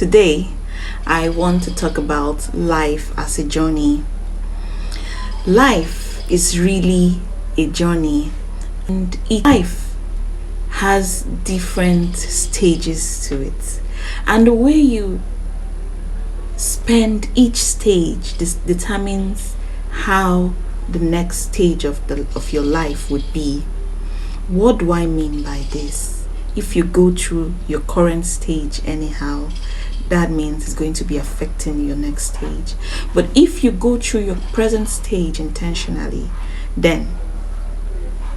today I want to talk about life as a journey. Life is really a journey, and each life has different stages to it. And the way you spend each stage determines how the next stage of your life would be. What do I mean by this? If you go through your current stage anyhow, that means it's going to be affecting your next stage. But if you go through your present stage intentionally, then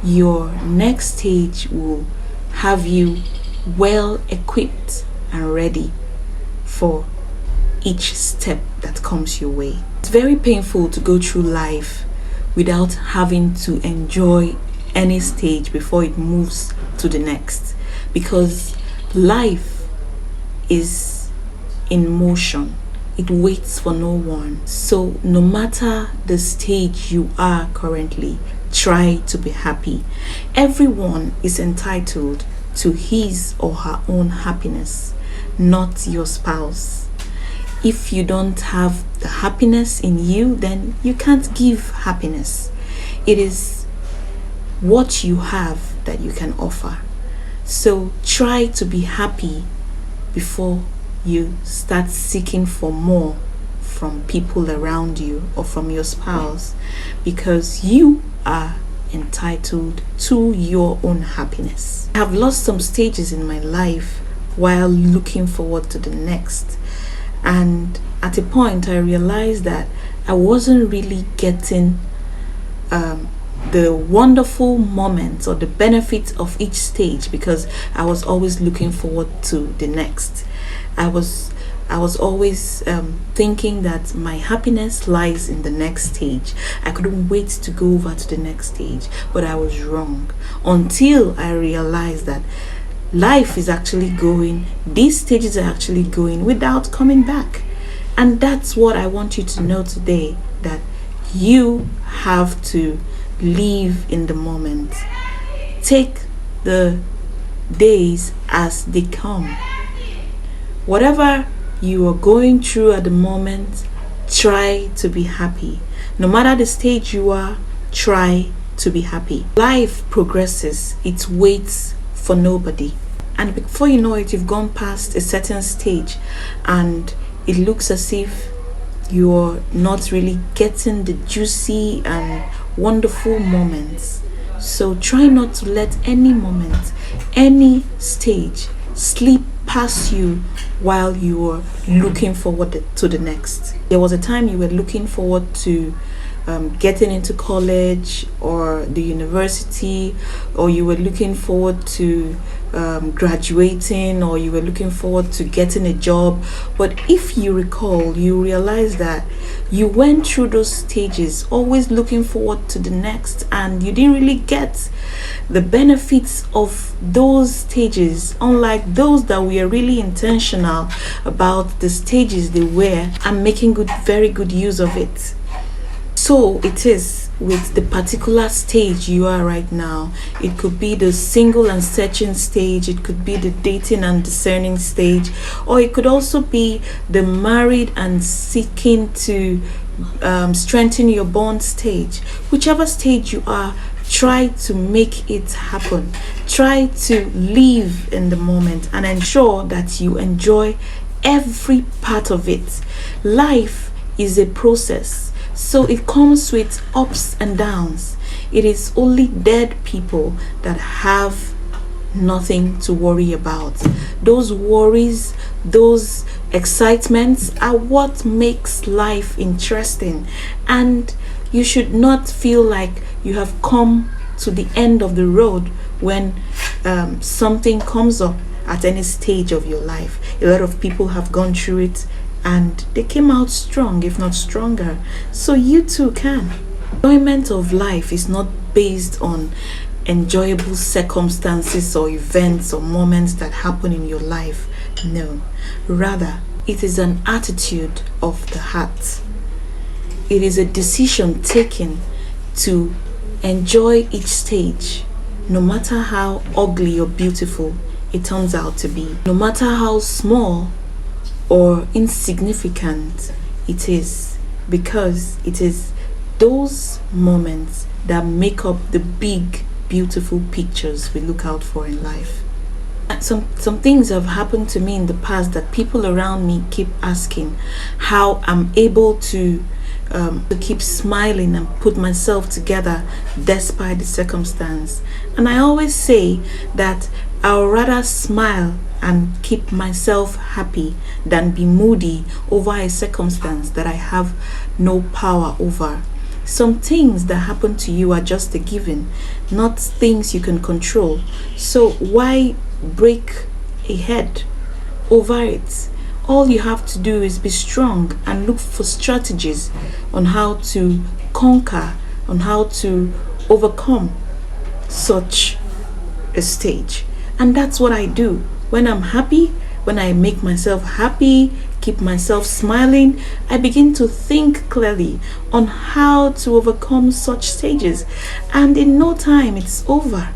your next stage will have you well equipped and ready for each step that comes your way. It's very painful to go through life without having to enjoy any stage before it moves to the next, because life is in motion. It waits for no one. So no matter the stage you are currently, try to be happy. Everyone is entitled to his or her own happiness, not your spouse. If you don't have the happiness in you, then you can't give happiness. It is what you have that you can offer. So try to be happy before you start seeking for more from people around you or from your spouse, because you are entitled to your own happiness. I have lost some stages in my life while looking forward to the next, and at a point I realized that I wasn't really getting the wonderful moments or the benefits of each stage, because I was always looking forward to the next. I was always thinking that my happiness lies in the next stage. I couldn't wait to go over to the next stage, but I was wrong until I realized that life is actually going, these stages are actually going without coming back. And that's what I want you to know today, that you have to live in the moment. Take the days as they come. Whatever you are going through at the moment, try to be happy. No matter the stage you are, try to be happy. Life progresses, it waits for nobody. And before you know it, you've gone past a certain stage and it looks as if you're not really getting the juicy and wonderful moments. So try not to let any moment, any stage slip past you while you're looking forward to the next. There was a time you were looking forward to getting into college or the university, or you were looking forward to graduating, or you were looking forward to getting a job. But if you recall, you realize that you went through those stages always looking forward to the next, and you didn't really get the benefits of those stages, unlike those that were really intentional about the stages they were and making very good use of it. So it is with the particular stage you are right now. It could be the single and searching stage, it could be the dating and discerning stage, or it could also be the married and seeking to strengthen your bond stage. Whichever stage you are, try to make it happen. Try to live in the moment and ensure that you enjoy every part of it. Life is a process, so it comes with ups and downs. It is only dead people that have nothing to worry about. Those worries, those excitements are what makes life interesting, and you should not feel like you have come to the end of the road when something comes up at any stage of your life. A lot of people have gone through it and they came out strong, if not stronger. So you too can. Enjoyment of life is not based on enjoyable circumstances or events or moments that happen in your life. No, rather it is an attitude of the heart. It is a decision taken to enjoy each stage, no matter how ugly or beautiful it turns out to be, no matter how small or insignificant it is, because it is those moments that make up the big, beautiful pictures we look out for in life. Some things have happened to me in the past that people around me keep asking how I'm able to keep smiling and put myself together despite the circumstance. And I always say that I'll rather smile and keep myself happy than be moody over a circumstance that I have no power over. Some things that happen to you are just a given, not things you can control. So why break a head over it? All you have to do is be strong and look for strategies on how to conquer, on how to overcome such a stage. And that's what I do. When I'm happy, when I make myself happy, keep myself smiling, I begin to think clearly on how to overcome such stages. And in no time, it's over.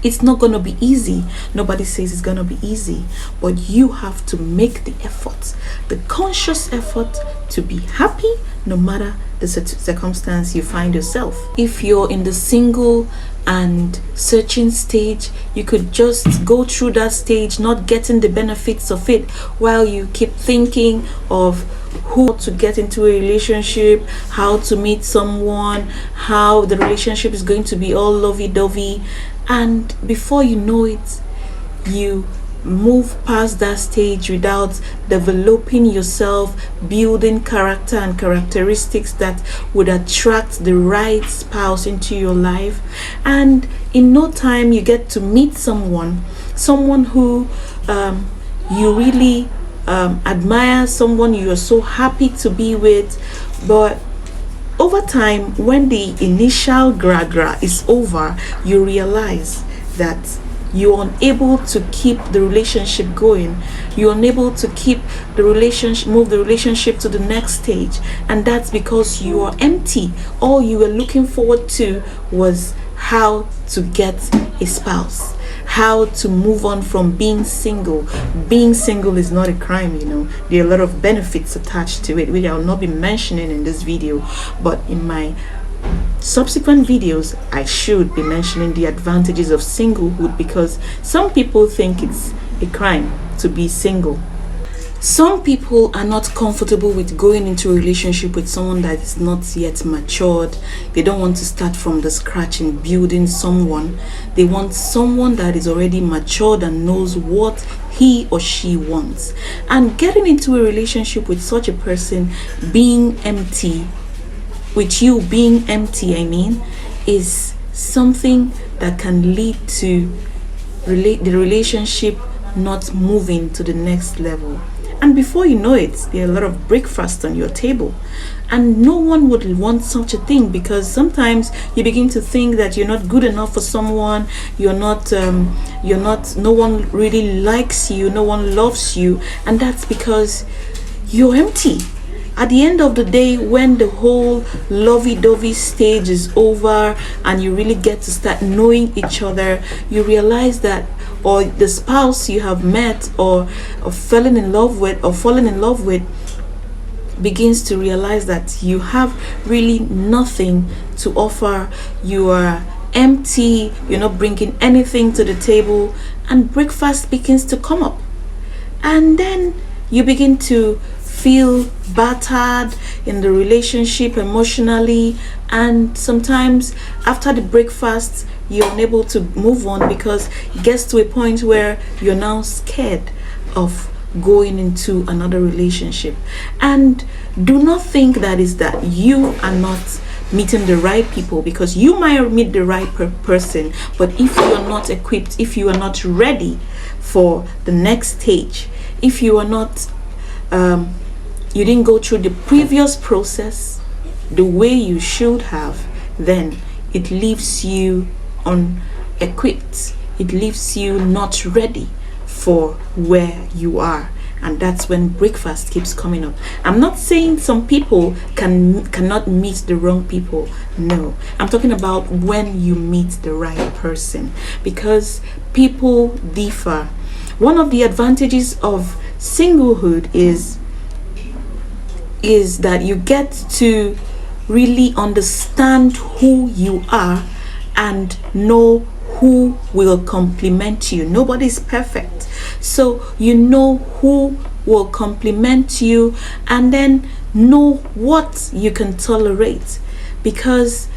It's not going to be easy. Nobody says it's going to be easy. But you have to make the effort, the conscious effort to be happy no matter the circumstance you find yourself. If you're in the single and searching stage, you could just go through that stage not getting the benefits of it while you keep thinking of who to get into a relationship, how to meet someone, how the relationship is going to be all lovey-dovey. And before you know it, you move past that stage without developing yourself, building character and characteristics that would attract the right spouse into your life. And in no time, you get to meet someone who you really admire, someone you are so happy to be with. But over time, when the initial gra is over, you realize that you're unable to keep the relationship going. You're unable to keep the relationship, move the relationship to the next stage. And that's because you are empty. All you were looking forward to was how to get a spouse, how to move on from being single. Being single is not a crime, you know. There are a lot of benefits attached to it, which I'll not be mentioning in this video, but in my subsequent videos I should be mentioning the advantages of singlehood, because some people think it's a crime to be single. Some people are not comfortable with going into a relationship with someone that is not yet matured. They don't want to start from the scratch and building someone. They want someone that is already matured and knows what he or she wants. And getting into a relationship with such a person being empty, with you being empty, is something that can lead to the relationship not moving to the next level. And before you know it, there are a lot of breakfast on your table. And no one would want such a thing, because sometimes you begin to think that you're not good enough for someone, no one really likes you, no one loves you, and that's because you're empty. At the end of the day, when the whole lovey-dovey stage is over and you really get to start knowing each other, you realize that, or the spouse you have met or fallen in love with begins to realize that you have really nothing to offer. You are empty, you're not bringing anything to the table, and breakfast begins to come up. And then you begin to feel battered in the relationship emotionally, and sometimes after the breakfast you're unable to move on, because it gets to a point where you're now scared of going into another relationship. And do not think that is that you are not meeting the right people, because you might meet the right person, but if you are not equipped, if you are not ready for the next stage, if you are not you didn't go through the previous process the way you should have, then it leaves you unequipped. It leaves you not ready for where you are. And that's when breakfast keeps coming up. I'm not saying some people cannot meet the wrong people. No, I'm talking about when you meet the right person, because people differ. One of the advantages of singlehood is that you get to really understand who you are and know who will complement you. Nobody's perfect, so you know who will complement you, and then know what you can tolerate. Because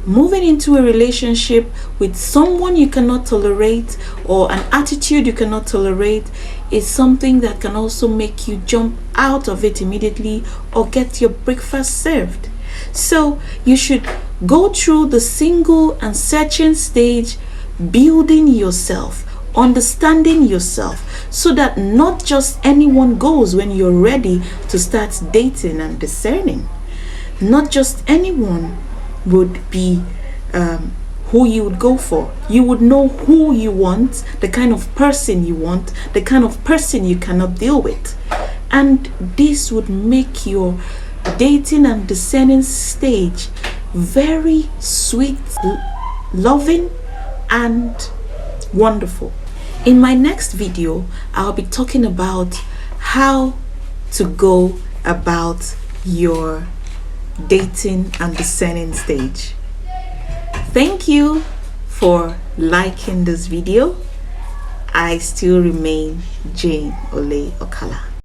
moving into a relationship with someone you cannot tolerate, or an attitude you cannot tolerate, is something that can also make you jump out of it immediately or get your breakfast served. So you should go through the single and searching stage, building yourself, understanding yourself, so that not just anyone goes when you're ready to start dating and discerning. Not just anyone would be who you would go for. You would know who you want, the kind of person you want, the kind of person you cannot deal with. And this would make your dating and discerning stage very sweet, loving, and wonderful. In my next video, I'll be talking about how to go about your dating and discerning stage. Thank you for liking this video. I still remain Jane Ole Okala.